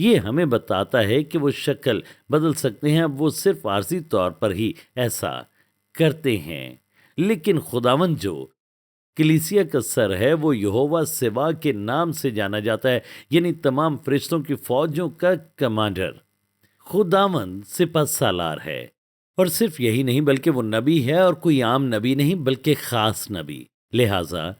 یہ ہمیں بتاتا ہے کہ وہ شکل بدل سکتے ہیں، اب وہ صرف عارضی طور پر ہی ایسا کرتے ہیں، لیکن خداوند جو کلیسیا کا سر ہے وہ یہوہ سوا کے نام سے جانا جاتا ہے، یعنی تمام فرشتوں کی فوجوں کا کمانڈر۔ خداوند سپہ سالار ہے، اور صرف یہی نہیں بلکہ وہ نبی ہے، اور کوئی عام نبی نہیں بلکہ خاص نبی۔ لہٰذا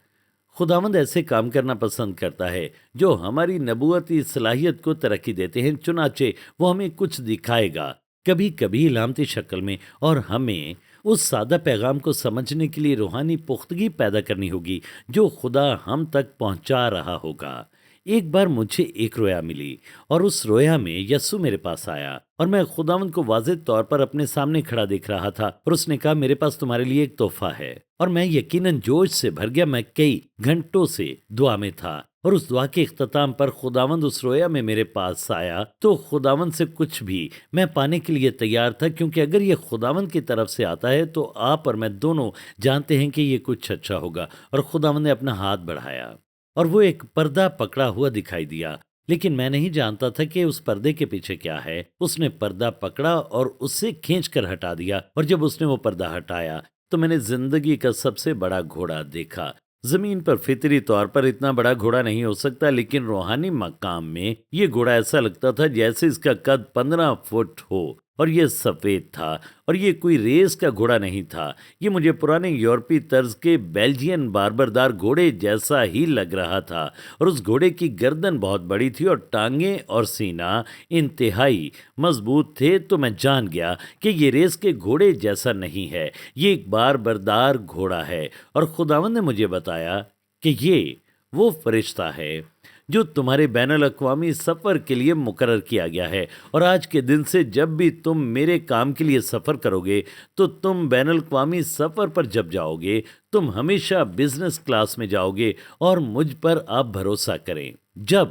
خداوند ایسے کام کرنا پسند کرتا ہے جو ہماری نبوتی صلاحیت کو ترقی دیتے ہیں، چنانچہ وہ ہمیں کچھ دکھائے گا، کبھی کبھی علامتی شکل میں، اور ہمیں اس سادہ پیغام کو سمجھنے کے لیے روحانی پختگی پیدا کرنی ہوگی جو خدا ہم تک پہنچا رہا ہوگا۔ ایک بار مجھے ایک رویا ملی، اور اس رویا میں یسوع میرے پاس آیا، اور میں خداوند کو واضح طور پر اپنے سامنے کھڑا دیکھ رہا تھا، اور اس نے کہا میرے پاس تمہارے لیے ایک تحفہ ہے، اور میں یقیناً جوش سے بھر گیا۔ میں کئی گھنٹوں سے دعا میں تھا، اور اس دعا کے اختتام پر خداوند اس رویا میں میرے پاس آیا، تو خداوند سے کچھ بھی میں پانے کے لیے تیار تھا، کیونکہ اگر یہ خداوند کی طرف سے آتا ہے تو آپ اور میں دونوں جانتے ہیں کہ یہ کچھ اچھا ہوگا۔ اور خداوند نے اپنا ہاتھ بڑھایا، اور وہ ایک پردہ پکڑا ہوا دکھائی دیا، لیکن میں نہیں جانتا تھا کہ اس پردے کے پیچھے کیا ہے۔ اس نے پردہ پکڑا اور اسے کھینچ کر ہٹا دیا، اور جب اس نے وہ پردہ ہٹایا تو میں نے زندگی کا سب سے بڑا گھوڑا دیکھا۔ زمین پر فطری طور پر اتنا بڑا گھوڑا نہیں ہو سکتا، لیکن روحانی مقام میں یہ گھوڑا ایسا لگتا تھا جیسے اس کا قد 15 فٹ ہو، اور یہ سفید تھا، اور یہ کوئی ریس کا گھوڑا نہیں تھا۔ یہ مجھے پرانے یورپی طرز کے بیلجین باربردار گھوڑے جیسا ہی لگ رہا تھا، اور اس گھوڑے کی گردن بہت بڑی تھی، اور ٹانگیں اور سینہ انتہائی مضبوط تھے۔ تو میں جان گیا کہ یہ ریس کے گھوڑے جیسا نہیں ہے، یہ ایک باربردار گھوڑا ہے۔ اور خداوند نے مجھے بتایا کہ یہ وہ فرشتہ ہے جو تمہارے بین الاقوامی سفر کے لیے مقرر کیا گیا ہے، اور آج کے دن سے جب بھی تم میرے کام کے لیے سفر کرو گے تو تم بین الاقوامی سفر پر جب جاؤ گے تم ہمیشہ بزنس کلاس میں جاؤ گے، اور مجھ پر آپ بھروسہ کریں۔ جب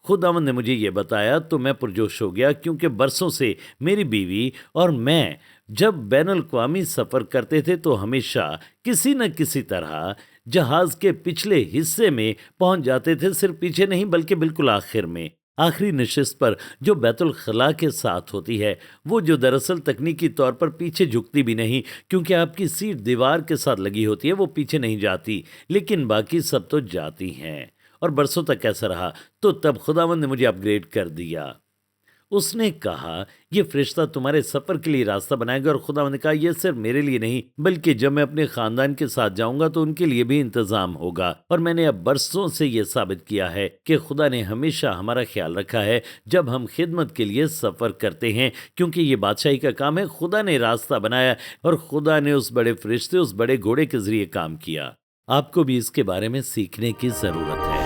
خداوند نے مجھے یہ بتایا تو میں پرجوش ہو گیا، کیونکہ برسوں سے میری بیوی اور میں جب بین الاقوامی سفر کرتے تھے تو ہمیشہ کسی نہ کسی طرح جہاز کے پچھلے حصے میں پہنچ جاتے تھے، صرف پیچھے نہیں بلکہ بالکل آخر میں، آخری نشست پر جو بیت الخلاء کے ساتھ ہوتی ہے، وہ جو دراصل تکنیکی طور پر پیچھے جھکتی بھی نہیں، کیونکہ آپ کی سیٹ دیوار کے ساتھ لگی ہوتی ہے، وہ پیچھے نہیں جاتی، لیکن باقی سب تو جاتی ہیں۔ اور برسوں تک ایسا رہا، تو تب خداوند نے مجھے اپ گریڈ کر دیا۔ اس نے کہا یہ فرشتہ تمہارے سفر کے لیے راستہ بنائے گا، اور خداوند نے کہا یہ صرف میرے لیے نہیں بلکہ جب میں اپنے خاندان کے ساتھ جاؤں گا تو ان کے لیے بھی انتظام ہوگا۔ اور میں نے اب برسوں سے یہ ثابت کیا ہے کہ خدا نے ہمیشہ ہمارا خیال رکھا ہے جب ہم خدمت کے لیے سفر کرتے ہیں، کیونکہ یہ بادشاہی کا کام ہے۔ خدا نے راستہ بنایا، اور خدا نے اس بڑے فرشتے، اس بڑے گھوڑے کے ذریعے کام کیا۔ آپ کو بھی اس کے بارے میں سیکھنے کی ضرورت ہے۔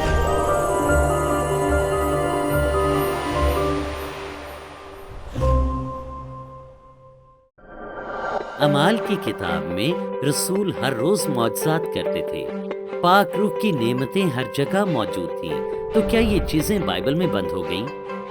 اعمال کی کتاب میں رسول ہر روز معجزات کرتے تھے، پاک روح کی نعمتیں ہر جگہ موجود تھیں۔ تو کیا یہ چیزیں بائبل میں بند ہو گئیں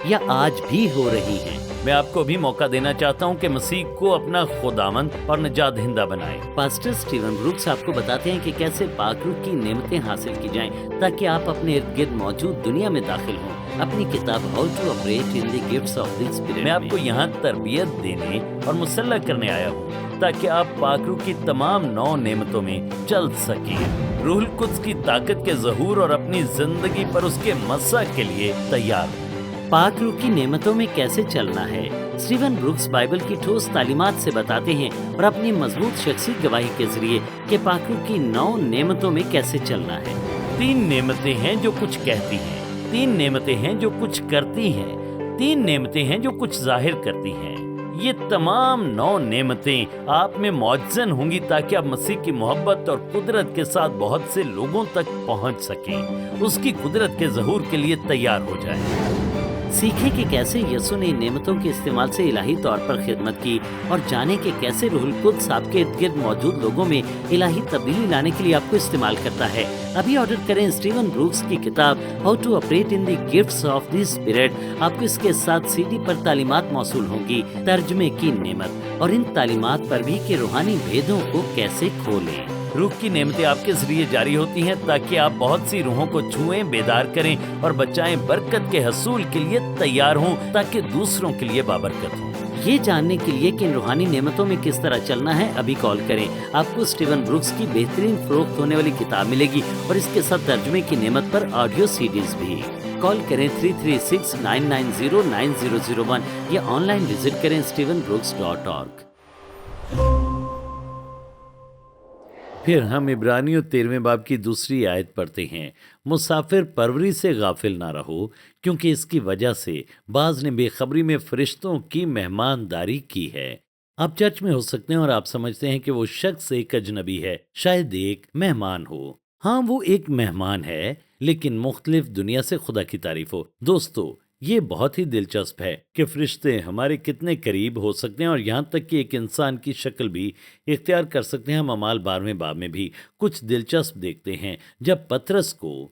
یا آج بھی ہو رہی ہیں؟ میں آپ کو بھی موقع دینا چاہتا ہوں کہ مسیح کو اپنا خداوند اور نجات دہندہ بنائیں۔ پاسٹر سٹیون بروکس آپ کو بتاتے ہیں کہ کیسے پاک روح کی نعمتیں حاصل کی جائیں تاکہ آپ اپنے ارد گرد موجود دنیا میں داخل ہوں۔ اپنی کتاب how to operate in the gifts of the spirit میں آپ کو یہاں تربیت دینے اور مسلح کرنے آیا ہوں تاکہ آپ پاک روح کی تمام 9 نعمتوں میں چل سکیں۔ روح القدس کی طاقت کے ظہور اور اپنی زندگی پر اس کے مسح کے لیے تیار ہوں۔ پاک روح کی نعمتوں میں کیسے چلنا ہے؟ سٹیون بروکس بائبل کی ٹھوس تعلیمات سے بتاتے ہیں اور اپنی مضبوط شخصی گواہی کے ذریعے کہ پاک روح کی 9 نعمتوں میں کیسے چلنا ہے۔ 3 نعمتیں ہیں جو کچھ کہتی ہیں، 3 نعمتیں ہیں جو کچھ کرتی ہیں، 3 نعمتیں ہیں جو کچھ ظاہر کرتی ہیں۔ یہ تمام 9 نعمتیں آپ میں معجزن ہوں گی تاکہ آپ مسیح کی محبت اور قدرت کے ساتھ بہت سے لوگوں تک پہنچ سکیں، اس کی قدرت کے ظہور کے لیے تیار ہو جائیں۔ سیکھیں کہ کیسے یسوع نے ان نعمتوں کے استعمال سے الہی طور پر خدمت کی، اور جانیں کہ کیسے روح القدس آپ کے ارد گرد موجود لوگوں میں الہی تبدیلی لانے کے لیے آپ کو استعمال کرتا ہے۔ ابھی آرڈر کریں سٹیون بروکس کی کتاب how to operate in the gifts of the spirit. آپ کو اس کے ساتھ CD پر تعلیمات موصول ہوں گی، ترجمے کی نعمت، اور ان تعلیمات پر بھی کہ روحانی بھیدوں کو کیسے کھولیں۔ روح کی نعمتیں آپ کے ذریعے جاری ہوتی ہیں تاکہ آپ بہت سی روحوں کو چھوئیں، بیدار کریں اور بچائیں، برکت کے حصول کے لیے تیار ہوں تاکہ دوسروں کے لیے بابرکت ہوں۔ یہ جاننے کے لیے کہ ان روحانی نعمتوں میں کس طرح چلنا ہے، ابھی کال کریں۔ آپ کو اسٹیون بروکس کی بہترین فروخت ہونے والی کتاب ملے گی اور اس کے ساتھ ترجمے کی نعمت پر آڈیو سیڈیز بھی۔ کال کریں 336-990-9001 یا آن لائن وزٹ کریں stevenbrooks.org۔ پھر ہم عبرانیوں 13 باب کی دوسری آیت پڑھتے ہیں، مسافر پروری سے غافل نہ رہو، کیونکہ اس کی وجہ سے بعض نے بے خبری میں فرشتوں کی مہمانداری کی ہے۔ آپ چرچ میں ہو سکتے ہیں اور آپ سمجھتے ہیں کہ وہ شخص ایک اجنبی ہے، شاید ایک مہمان ہو۔ ہاں، وہ ایک مہمان ہے، لیکن مختلف دنیا سے خدا کی تعریف ہو۔ دوستو، یہ بہت ہی دلچسپ ہے کہ فرشتے ہمارے کتنے قریب ہو سکتے ہیں اور یہاں تک کہ ایک انسان کی شکل بھی اختیار کر سکتے ہیں۔ ہم اعمال 12 باب میں بھی کچھ دلچسپ دیکھتے ہیں۔ جب پطرس کو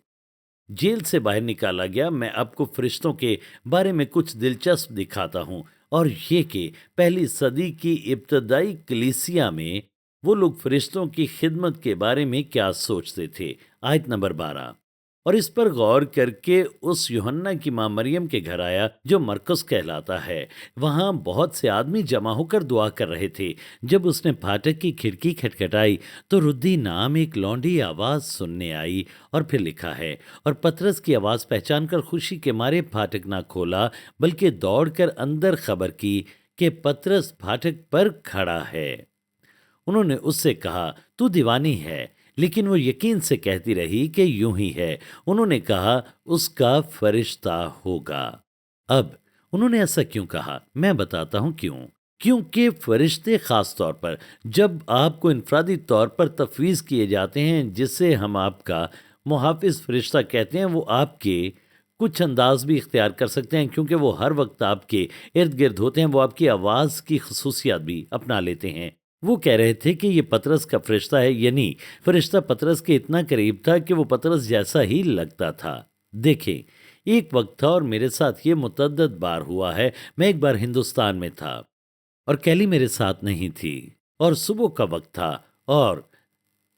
جیل سے باہر نکالا گیا، میں آپ کو فرشتوں کے بارے میں کچھ دلچسپ دکھاتا ہوں، اور یہ کہ پہلی صدی کی ابتدائی کلیسیا میں وہ لوگ فرشتوں کی خدمت کے بارے میں کیا سوچتے تھے۔ آیت نمبر 12، اور اس پر غور کر کے اس یوحنا کی ماں مریم کے گھر آیا جو مرکز کہلاتا ہے۔ وہاں بہت سے آدمی جمع ہو کر دعا کر رہے تھے۔ جب اس نے پھاٹک کی کھڑکی کھٹکھٹائی تو ردی نام ایک لونڈی آواز سننے آئی، اور پھر لکھا ہے، اور پطرس کی آواز پہچان کر خوشی کے مارے پھاٹک نہ کھولا، بلکہ دوڑ کر اندر خبر کی کہ پطرس پھاٹک پر کھڑا ہے۔ انہوں نے اس سے کہا، تو دیوانی ہے، لیکن وہ یقین سے کہتی رہی کہ یوں ہی ہے۔ انہوں نے کہا، اس کا فرشتہ ہوگا۔ اب انہوں نے ایسا کیوں کہا؟ میں بتاتا ہوں کیوں۔ کیونکہ فرشتے خاص طور پر جب آپ کو انفرادی طور پر تفویض کیے جاتے ہیں، جسے ہم آپ کا محافظ فرشتہ کہتے ہیں، وہ آپ کے کچھ انداز بھی اختیار کر سکتے ہیں، کیونکہ وہ ہر وقت آپ کے ارد گرد ہوتے ہیں۔ وہ آپ کی آواز کی خصوصیات بھی اپنا لیتے ہیں۔ وہ کہہ رہے تھے کہ یہ پطرس کا فرشتہ ہے، یعنی فرشتہ پطرس کے اتنا قریب تھا کہ وہ پطرس جیسا ہی لگتا تھا۔ دیکھیں، ایک وقت تھا، اور میرے ساتھ یہ متعدد بار ہوا ہے۔ میں ایک بار ہندوستان میں تھا اور کیلی میرے ساتھ نہیں تھی، اور صبح کا وقت تھا، اور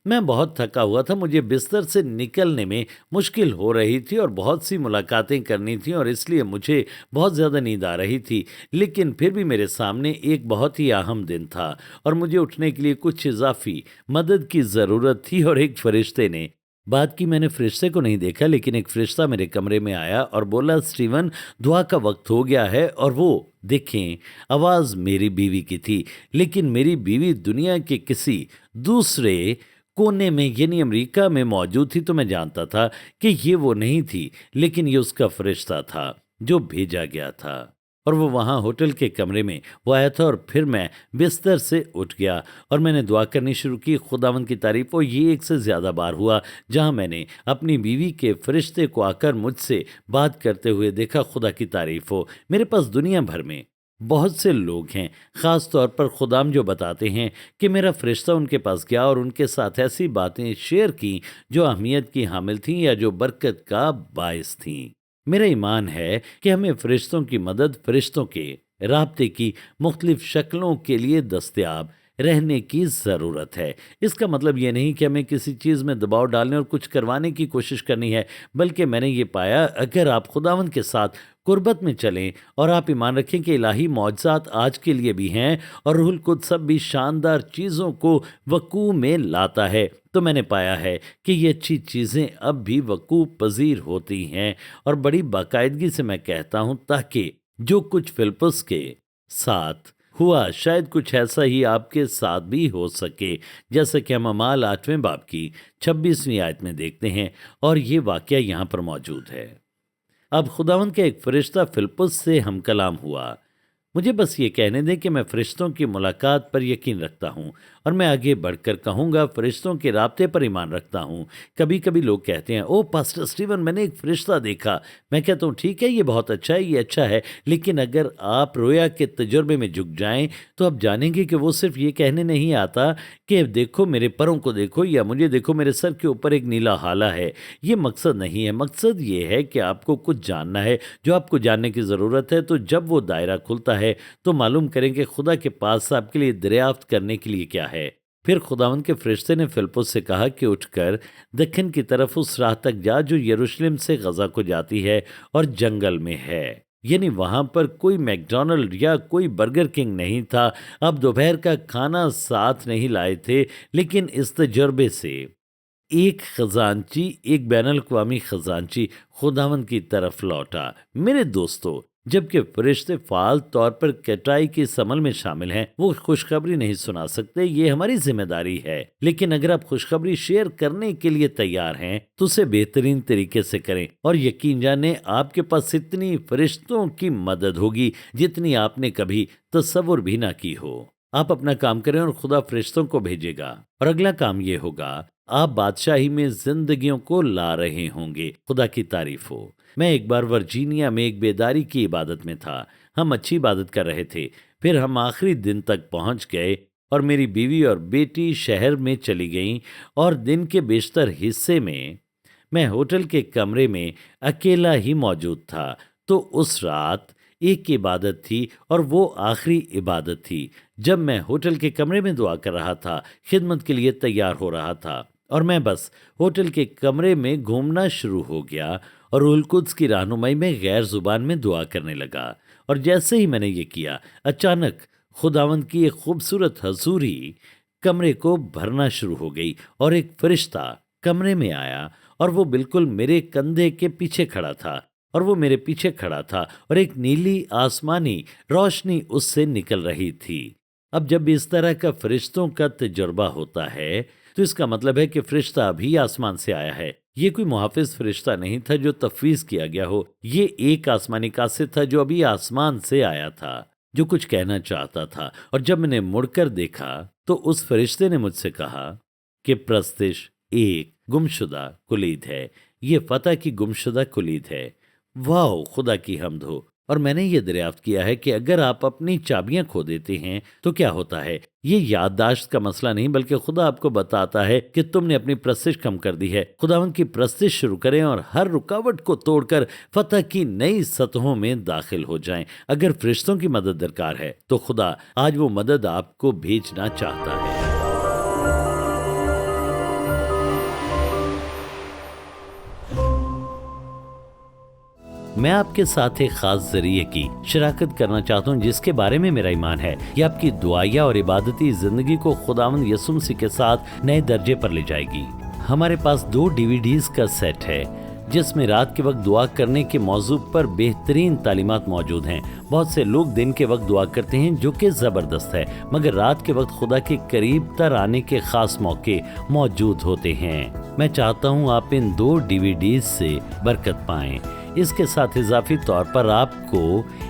میں بہت تھکا ہوا تھا۔ مجھے بستر سے نکلنے میں مشکل ہو رہی تھی اور بہت سی ملاقاتیں کرنی تھیں، اور اس لیے مجھے بہت زیادہ نیند آ رہی تھی۔ لیکن پھر بھی میرے سامنے ایک بہت ہی اہم دن تھا، اور مجھے اٹھنے کے لیے کچھ اضافی مدد کی ضرورت تھی، اور ایک فرشتے نے بات کی۔ میں نے فرشتے کو نہیں دیکھا، لیکن ایک فرشتہ میرے کمرے میں آیا اور بولا، اسٹیون، دعا کا وقت ہو گیا ہے۔ اور وہ دیکھیں، آواز میری بیوی کی تھی، لیکن میری بیوی دنیا کے کسی دوسرے کونے میں یعنی امریکہ میں موجود تھی۔ تو میں جانتا تھا کہ یہ وہ نہیں تھی، لیکن یہ اس کا فرشتہ تھا جو بھیجا گیا تھا، اور وہ وہاں ہوٹل کے کمرے میں وہ آیا تھا۔ اور پھر میں بستر سے اٹھ گیا اور میں نے دعا کرنی شروع کی، خداوند کی تعریف ہو۔ یہ ایک سے زیادہ بار ہوا جہاں میں نے اپنی بیوی کے فرشتے کو آ کر مجھ سے بات کرتے ہوئے دیکھا۔ خدا کی تعریف ہو۔ میرے پاس دنیا بھر میں بہت سے لوگ ہیں، خاص طور پر خدام، جو بتاتے ہیں کہ میرا فرشتہ ان کے پاس گیا اور ان کے ساتھ ایسی باتیں شیئر کی جو اہمیت کی حامل تھیں یا جو برکت کا باعث تھیں۔ میرا ایمان ہے کہ ہمیں فرشتوں کی مدد، فرشتوں کے رابطے کی مختلف شکلوں کے لیے دستیاب رہنے کی ضرورت ہے۔ اس کا مطلب یہ نہیں کہ ہمیں کسی چیز میں دباؤ ڈالنے اور کچھ کروانے کی کوشش کرنی ہے، بلکہ میں نے یہ پایا، اگر آپ خداوند کے ساتھ قربت میں چلیں اور آپ ایمان رکھیں کہ الہی معجزات آج کے لیے بھی ہیں اور روح القدس سب بھی شاندار چیزوں کو وقوع میں لاتا ہے، تو میں نے پایا ہے کہ یہ اچھی چیزیں اب بھی وقوع پذیر ہوتی ہیں۔ اور بڑی باقاعدگی سے میں کہتا ہوں، تاکہ جو کچھ فلپس کے ساتھ ہوا شاید کچھ ایسا ہی آپ کے ساتھ بھی ہو سکے، جیسا کہ ہم اعمال 8 باب کی 26ویں آیت میں دیکھتے ہیں، اور یہ واقعہ یہاں پر موجود ہے۔ اب خداوند کا ایک فرشتہ فلپس سے ہم کلام ہوا۔ مجھے بس یہ کہنے دیں کہ میں فرشتوں کی ملاقات پر یقین رکھتا ہوں، اور میں آگے بڑھ کر کہوں گا فرشتوں کے رابطے پر ایمان رکھتا ہوں۔ کبھی کبھی لوگ کہتے ہیں، او پاسٹر اسٹیون، میں نے ایک فرشتہ دیکھا۔ میں کہتا ہوں، ٹھیک ہے، یہ بہت اچھا ہے، یہ اچھا ہے، لیکن اگر آپ رویا کے تجربے میں جھک جائیں تو آپ جانیں گے کہ وہ صرف یہ کہنے نہیں آتا کہ دیکھو میرے پروں کو دیکھو، یا مجھے دیکھو، میرے سر کے اوپر ایک نیلا ہالہ ہے۔ یہ مقصد نہیں ہے۔ مقصد یہ ہے کہ آپ کو کچھ جاننا ہے جو آپ کو جاننے کی ضرورت ہے۔ تو جب وہ دائرہ کھلتا ہے تو معلوم کریں کہ خدا کے پاس آپ کے لیے دریافت کرنے کے لیے کیا ہے۔ پھر خداوند کے فرشتے نے فلپس سے کہا کہ اٹھ کر دکن کی طرف اس راہ تک جا جو یروشلم سے غزہ کو جاتی ہے اور جنگل میں ہے۔ یعنی وہاں پر کوئی میکڈونلڈ یا کوئی برگر کنگ نہیں تھا۔ اب دوپہر کا کھانا ساتھ نہیں لائے تھے، لیکن اس تجربے سے ایک خزانچی، ایک بین الاقوامی خزانچی خداوند کی طرف لوٹا۔ میرے دوستو، جبکہ فرشتے فعال طور پر کٹائی کے اس عمل میں شامل ہیں، وہ خوشخبری نہیں سنا سکتے، یہ ہماری ذمہ داری ہے۔ لیکن اگر آپ خوشخبری شیئر کرنے کے لیے تیار ہیں تو اسے بہترین طریقے سے کریں، اور یقین جانیں آپ کے پاس اتنی فرشتوں کی مدد ہوگی جتنی آپ نے کبھی تصور بھی نہ کی ہو۔ آپ اپنا کام کریں اور خدا فرشتوں کو بھیجے گا، اور اگلا کام یہ ہوگا، آپ بادشاہی میں زندگیوں کو لا رہے ہوں گے۔ خدا کی تعریف ہو۔ میں ایک بار ورجینیا میں ایک بیداری کی عبادت میں تھا۔ ہم اچھی عبادت کر رہے تھے، پھر ہم آخری دن تک پہنچ گئے اور میری بیوی اور بیٹی شہر میں چلی گئیں، اور دن کے بیشتر حصے میں ہوٹل کے کمرے میں اکیلا ہی موجود تھا۔ تو اس رات ایک عبادت تھی، اور وہ آخری عبادت تھی۔ جب میں ہوٹل کے کمرے میں دعا کر رہا تھا، خدمت کے لیے تیار ہو رہا تھا، اور میں بس ہوٹل کے کمرے میں گھومنا شروع ہو گیا اور روح القدس کی رہنمائی میں غیر زبان میں دعا کرنے لگا۔ اور جیسے ہی میں نے یہ کیا، اچانک خداوند کی ایک خوبصورت حضوری کمرے کو بھرنا شروع ہو گئی، اور ایک فرشتہ کمرے میں آیا، اور وہ بالکل میرے کندھے کے پیچھے کھڑا تھا، اور ایک نیلی آسمانی روشنی اس سے نکل رہی تھی۔ اب جب اس طرح کا فرشتوں کا تجربہ ہوتا ہے تو اس کا مطلب ہے کہ فرشتہ ابھی آسمان سے آیا ہے۔ یہ کوئی محافظ فرشتہ نہیں تھا جو تفویض کیا گیا ہو، یہ ایک آسمانی قاصد تھا جو ابھی آسمان سے آیا تھا، جو کچھ کہنا چاہتا تھا۔ اور جب میں نے مڑ کر دیکھا تو اس فرشتے نے مجھ سے کہا کہ پرستش ایک گمشدہ کلید ہے، یہ فتح کی گمشدہ کلید ہے۔ واو، خدا کی حمد ہو۔ اور میں نے یہ دریافت کیا ہے کہ اگر آپ اپنی چابیاں کھو دیتے ہیں تو کیا ہوتا ہے؟ یہ یادداشت کا مسئلہ نہیں، بلکہ خدا آپ کو بتاتا ہے کہ تم نے اپنی پرستش کم کر دی ہے۔ خداوند کی پرستش شروع کریں اور ہر رکاوٹ کو توڑ کر فتح کی نئی سطحوں میں داخل ہو جائیں۔ اگر فرشتوں کی مدد درکار ہے تو خدا آج وہ مدد آپ کو بھیجنا چاہتا ہے۔ میں آپ کے ساتھ ایک خاص ذریعے کی شراکت کرنا چاہتا ہوں جس کے بارے میں میرا ایمان ہے یہ آپ کی دعائیہ اور عبادتی زندگی کو خداوند یسوع مسیح کے ساتھ نئے درجے پر لے جائے گی۔ ہمارے پاس 2 DVDs کا سیٹ ہے جس میں رات کے وقت دعا کرنے کے موضوع پر بہترین تعلیمات موجود ہیں۔ بہت سے لوگ دن کے وقت دعا کرتے ہیں جو کہ زبردست ہے، مگر رات کے وقت خدا کے قریب تر آنے کے خاص موقع موجود ہوتے ہیں۔ میں چاہتا ہوں آپ ان 2 DVDs سے برکت پائیں۔ اس کے ساتھ اضافی طور پر آپ کو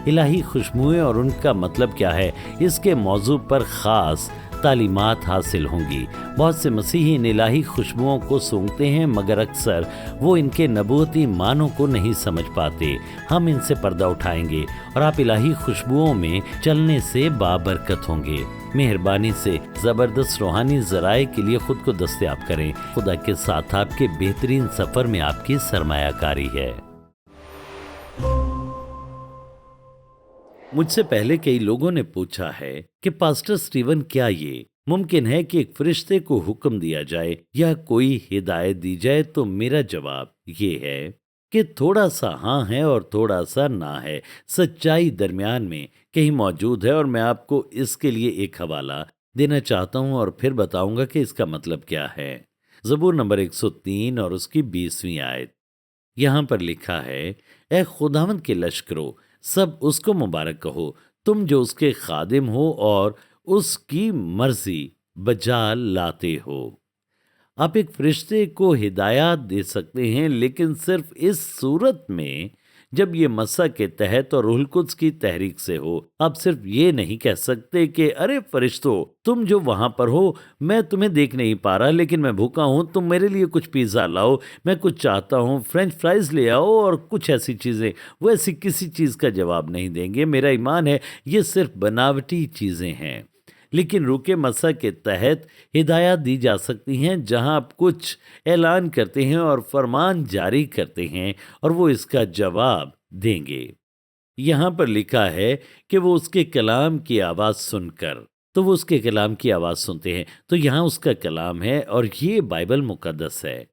الہی خوشبوئیں اور ان کا مطلب کیا ہے اس کے موضوع پر خاص تعلیمات حاصل ہوں گی۔ بہت سے مسیحی ان الہی خوشبوؤں کو سونگھتے ہیں مگر اکثر وہ ان کے نبوتی معنوں کو نہیں سمجھ پاتے۔ ہم ان سے پردہ اٹھائیں گے اور آپ الہی خوشبوؤں میں چلنے سے بابرکت ہوں گے۔ مہربانی سے زبردست روحانی ذرائع کے لیے خود کو دستیاب کریں۔ خدا کے ساتھ آپ کے بہترین سفر میں آپ کی سرمایہ کاری ہے۔ مجھ سے پہلے کئی لوگوں نے پوچھا ہے کہ پاسٹر سٹیون، کیا یہ ممکن ہے کہ ایک فرشتے کو حکم دیا جائے یا کوئی ہدایت دی جائے؟ تو میرا جواب یہ ہے کہ تھوڑا سا ہاں ہے اور تھوڑا سا نہ ہے۔ سچائی درمیان میں کہیں موجود ہے، اور میں آپ کو اس کے لیے ایک حوالہ دینا چاہتا ہوں اور پھر بتاؤں گا کہ اس کا مطلب کیا ہے۔ زبور نمبر 103 اور اس کی 20ویں آیت، یہاں پر لکھا ہے، اے خداوند کے لشکرو، سب اس کو مبارک کہو، تم جو اس کے خادم ہو اور اس کی مرضی بجا لاتے ہو۔ آپ ایک فرشتے کو ہدایات دے سکتے ہیں، لیکن صرف اس صورت میں جب یہ مسیح کے تحت اور روح القدس کی تحریک سے ہو۔ آپ صرف یہ نہیں کہہ سکتے کہ ارے فرشتوں، تم جو وہاں پر ہو میں تمہیں دیکھ نہیں پا رہا، لیکن میں بھوکا ہوں، تم میرے لیے کچھ پیزا لاؤ، میں کچھ چاہتا ہوں، فرینچ فرائز لے آؤ اور کچھ ایسی چیزیں۔ وہ ایسی کسی چیز کا جواب نہیں دیں گے۔ میرا ایمان ہے یہ صرف بناوٹی چیزیں ہیں، لیکن روح کے مسیح کے تحت ہدایات دی جا سکتی ہیں جہاں آپ کچھ اعلان کرتے ہیں اور فرمان جاری کرتے ہیں اور وہ اس کا جواب دیں گے۔ یہاں پر لکھا ہے کہ وہ اس کے کلام کی آواز سن کر تو وہ اس کے کلام کی آواز سنتے ہیں۔ تو یہاں اس کا کلام ہے اور یہ بائبل مقدس ہے۔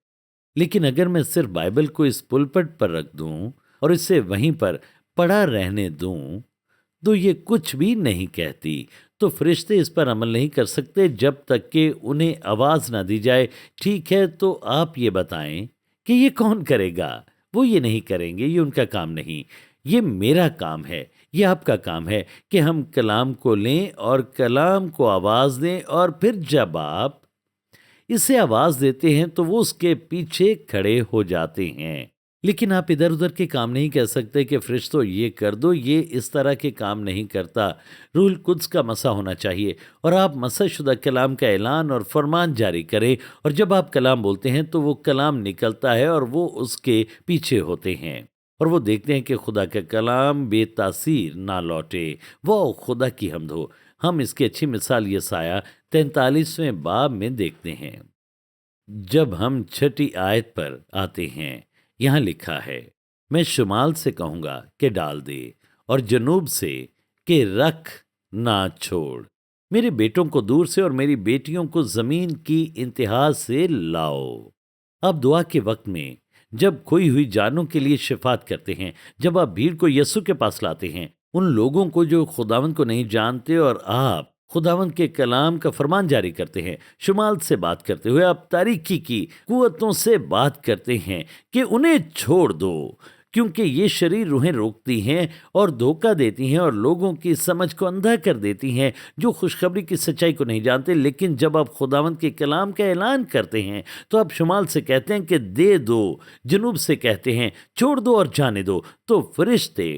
لیکن اگر میں صرف بائبل کو اس پلپٹ پر رکھ دوں اور اسے وہیں پر پڑا رہنے دوں تو یہ کچھ بھی نہیں کہتی۔ تو فرشتے اس پر عمل نہیں کر سکتے جب تک کہ انہیں آواز نہ دی جائے۔ ٹھیک ہے، تو آپ یہ بتائیں کہ یہ کون کرے گا؟ وہ یہ نہیں کریں گے، یہ ان کا کام نہیں۔ یہ میرا کام ہے، یہ آپ کا کام ہے کہ ہم کلام کو لیں اور کلام کو آواز دیں، اور پھر جب آپ اسے آواز دیتے ہیں تو وہ اس کے پیچھے کھڑے ہو جاتے ہیں۔ لیکن آپ ادھر ادھر کے کام نہیں کہہ سکتے کہ فرشتوں یہ کر دو، یہ اس طرح کے کام نہیں کرتا۔ روح القدس کا مسا ہونا چاہیے اور آپ مسح شدہ کلام کا اعلان اور فرمان جاری کریں، اور جب آپ کلام بولتے ہیں تو وہ کلام نکلتا ہے اور وہ اس کے پیچھے ہوتے ہیں، اور وہ دیکھتے ہیں کہ خدا کا کلام بے تاثیر نہ لوٹے۔ وہ خدا کی حمد ہو۔ ہم اس کی اچھی مثال یسایہ 43ویں باب میں دیکھتے ہیں۔ جب ہم 6 آیت پر آتے ہیں، یہاں لکھا ہے، میں شمال سے کہوں گا کہ ڈال دے، اور جنوب سے کہ رکھ نہ چھوڑ۔ میرے بیٹوں کو دور سے اور میری بیٹیوں کو زمین کی انتہا سے لاؤ۔ اب دعا کے وقت میں جب کھوئی ہوئی جانوں کے لیے شفاعت کرتے ہیں، جب آپ بھیڑ کو یسوع کے پاس لاتے ہیں، ان لوگوں کو جو خداوند کو نہیں جانتے، اور آپ خداوند کے کلام کا فرمان جاری کرتے ہیں، شمال سے بات کرتے ہوئے آپ تاریکی کی قوتوں سے بات کرتے ہیں کہ انہیں چھوڑ دو، کیونکہ یہ شریر روحیں روکتی ہیں اور دھوکہ دیتی ہیں اور لوگوں کی سمجھ کو اندھا کر دیتی ہیں جو خوشخبری کی سچائی کو نہیں جانتے۔ لیکن جب آپ خداوند کے کلام کا اعلان کرتے ہیں تو آپ شمال سے کہتے ہیں کہ دے دو، جنوب سے کہتے ہیں چھوڑ دو اور جانے دو۔ تو فرشتے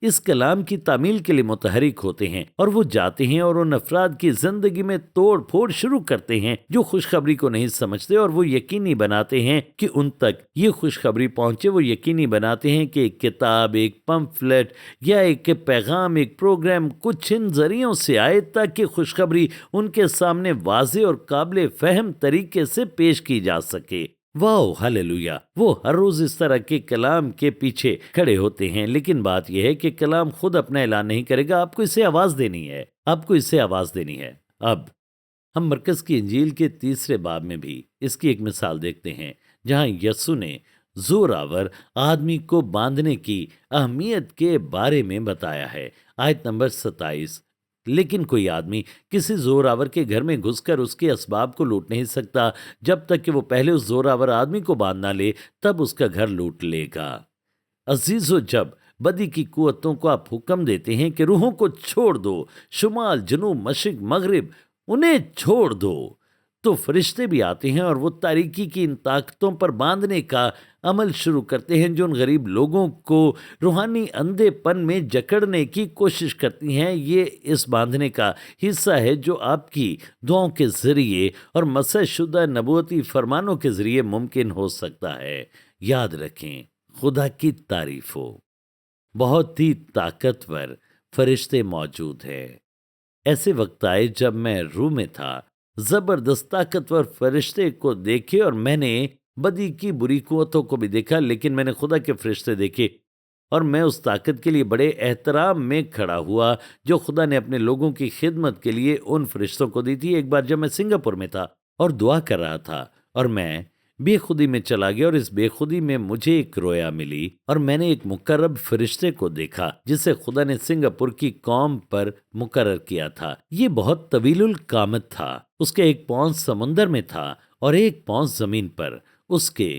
اس کلام کی تعمیل کے لیے متحرک ہوتے ہیں، اور وہ جاتے ہیں اور ان افراد کی زندگی میں توڑ پھوڑ شروع کرتے ہیں جو خوشخبری کو نہیں سمجھتے، اور وہ یقینی بناتے ہیں کہ ان تک یہ خوشخبری پہنچے۔ وہ یقینی بناتے ہیں کہ ایک کتاب، ایک پمفلٹ یا ایک پیغام، ایک پروگرام کچھ ان ذریعوں سے آئے تاکہ خوشخبری ان کے سامنے واضح اور قابل فہم طریقے سے پیش کی جا سکے۔ واو، ہاللویا! وہ ہر روز اس طرح کے کلام کے پیچھے کھڑے ہوتے ہیں، لیکن بات یہ ہے کہ کلام خود اپنا اعلان نہیں کرے گا، آپ کو اسے آواز دینی ہے، آپ کو اسے آواز دینی ہے۔ اب ہم مرکز کی انجیل کے 3 باب میں بھی اس کی ایک مثال دیکھتے ہیں، جہاں یسوع نے زور آور آدمی کو باندھنے کی اہمیت کے بارے میں بتایا ہے۔ آیت نمبر 27، لیکن کوئی آدمی کسی زور آور کے گھر میں گھس کر اس کے اسباب کو لوٹ نہیں سکتا جب تک کہ وہ پہلے اس زور آور آدمی کو باندھ نہ لے، تب اس کا گھر لوٹ لے گا۔ عزیزو، جب بدی کی قوتوں کو آپ حکم دیتے ہیں کہ روحوں کو چھوڑ دو، شمال، جنوب، مشرق، مغرب، انہیں چھوڑ دو، تو فرشتے بھی آتے ہیں اور وہ تاریکی کی ان طاقتوں پر باندھنے کا عمل شروع کرتے ہیں جو ان غریب لوگوں کو روحانی اندھے پن میں جکڑنے کی کوشش کرتی ہیں۔ یہ اس باندھنے کا حصہ ہے جو آپ کی دعاؤں کے ذریعے اور مسح شدہ نبوتی فرمانوں کے ذریعے ممکن ہو سکتا ہے۔ یاد رکھیں، خدا کی تعریف ہو، بہت ہی طاقتور فرشتے موجود ہیں۔ ایسے وقت آئے جب میں روح میں تھا، زبردست طاقتور فرشتے کو دیکھے، اور میں نے بدی کی بری قوتوں کو بھی دیکھا، لیکن میں نے خدا کے فرشتے دیکھے، اور میں اس طاقت کے لیے بڑے احترام میں کھڑا ہوا جو خدا نے اپنے لوگوں کی خدمت کے لیے ان فرشتوں کو دی تھی۔ ایک بار جب میں سنگاپور میں تھا اور دعا کر رہا تھا، اور میں بے خودی میں چلا گیا، اور اس بے خودی میں مجھے ایک رویا ملی، اور میں نے ایک مقرب فرشتے کو دیکھا جسے خدا نے سنگاپور کی قوم پر مقرر کیا تھا۔ یہ بہت طویل القامت تھا، اس کے ایک پاؤں سمندر میں تھا اور ایک پاؤں زمین پر۔ اس کے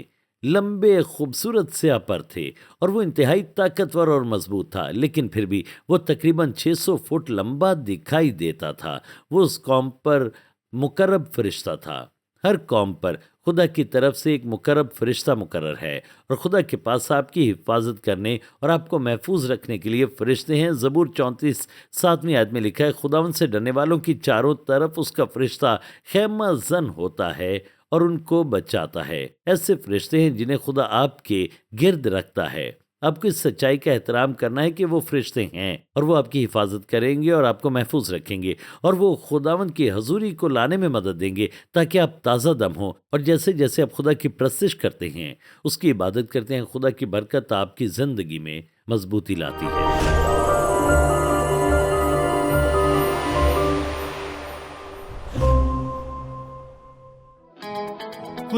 لمبے خوبصورت سیاہ پر تھے، اور وہ انتہائی طاقتور اور مضبوط تھا، لیکن پھر بھی وہ تقریباً 600 فٹ لمبا دکھائی دیتا تھا۔ وہ اس قوم پر مقرب فرشتہ تھا۔ ہر قوم پر خدا کی طرف سے ایک مقرب فرشتہ مقرر ہے، اور خدا کے پاس آپ کی حفاظت کرنے اور آپ کو محفوظ رکھنے کے لیے فرشتے ہیں۔ زبور 34 7ویں آیت میں لکھا ہے، خداوند سے ڈرنے والوں کی چاروں طرف اس کا فرشتہ خیمہ زن ہوتا ہے اور ان کو بچاتا ہے۔ ایسے فرشتے ہیں جنہیں خدا آپ کے گرد رکھتا ہے۔ آپ کو اس سچائی کا احترام کرنا ہے کہ وہ فرشتے ہیں، اور وہ آپ کی حفاظت کریں گے اور آپ کو محفوظ رکھیں گے، اور وہ خداوند کی حضوری کو لانے میں مدد دیں گے تاکہ آپ تازہ دم ہوں، اور جیسے جیسے آپ خدا کی پرستش کرتے ہیں، اس کی عبادت کرتے ہیں، خدا کی برکت آپ کی زندگی میں مضبوطی لاتی ہے۔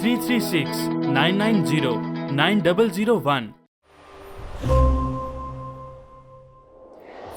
336-990-9001।